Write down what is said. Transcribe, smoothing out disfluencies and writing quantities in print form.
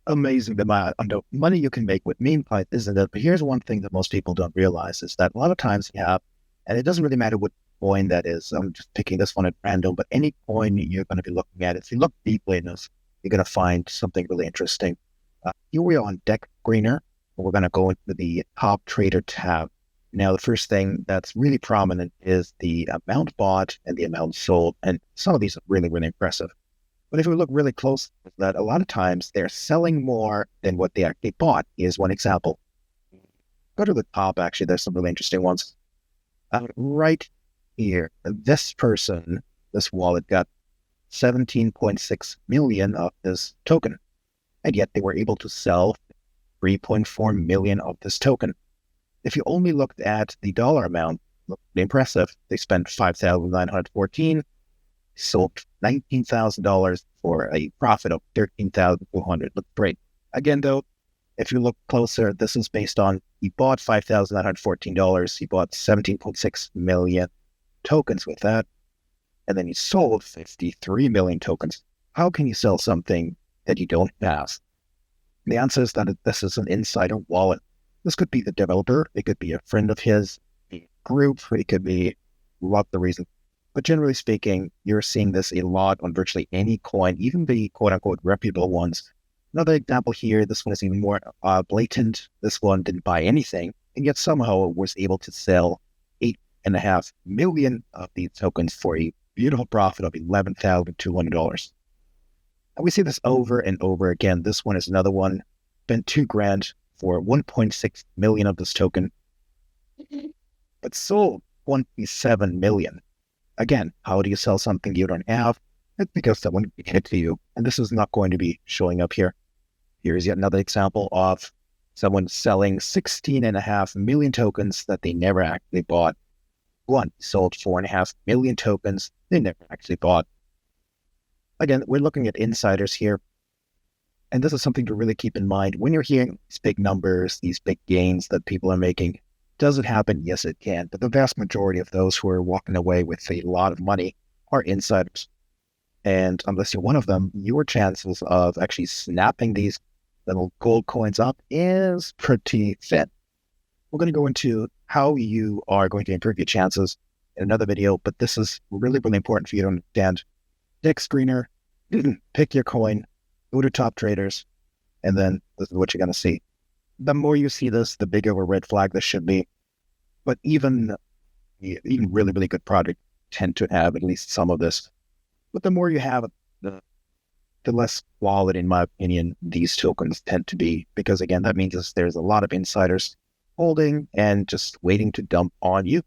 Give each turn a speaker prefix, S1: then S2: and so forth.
S1: amazing the amount of money you can make with meme coins, isn't it? But here's one thing that most people don't realize is that a lot of times you have, and it doesn't really matter what coin that is. I'm just picking this one at random, but any coin you're going to be looking at, if you look deeply enough, you're going to find something really interesting. Here we are on Dexscreener. We're going to go into the top trader tab. Now, the first thing that's really prominent is the amount bought and the amount sold. And some of these are really, really impressive. But if we look really close at that, a lot of times they're selling more than what they actually bought. Here's one example. Go to the top, actually, there's some really interesting ones. Right here, this person, this wallet got 17.6 million of this token, and yet they were able to sell 3.4 million of this token. If you only looked at the dollar amount, looked impressive. They spent 5,914, sold $19,000 for a profit of 13,200. Looked great. Again, though, if you look closer, this is based on he bought $5,914. He bought 17.6 million tokens with that, and then he sold 53 million tokens. How can you sell something that you don't have? The answer is that this is an insider wallet. This could be the developer. It could be a friend of his, a group. It could be lot the reason. But generally speaking, you're seeing this a lot on virtually any coin, even the quote-unquote reputable ones. Another example here, this one is even more blatant. This one didn't buy anything, and yet somehow was able to sell 8.5 million of these tokens for a beautiful profit of $11,200. And we see this over and over again. This one is another one. Spent $2,000 for 1.6 million of this token, but sold 27 million. Again, how do you sell something you don't have? It's because someone gave it to you, and this is not going to be showing up here. Here's yet another example of someone selling 16.5 million tokens that they never actually bought. One sold 4.5 million tokens they never actually bought. Again, we're looking at insiders here, and this is something to really keep in mind. When you're hearing these big numbers, these big gains that people are making, does it happen? Yes, it can. But the vast majority of those who are walking away with a lot of money are insiders. And unless you're one of them, your chances of actually snapping these little gold coins up is pretty thin. We're going to go into how you are going to improve your chances in another video, but this is really, really important for you to understand. Dexscreener, pick your coin, go to top traders, and then this is what you're going to see. The more you see this, the bigger of a red flag this should be. But even really, really good projects tend to have at least some of this. But the more you have, the less quality, in my opinion, these tokens tend to be. Because again, that means there's a lot of insiders holding and just waiting to dump on you.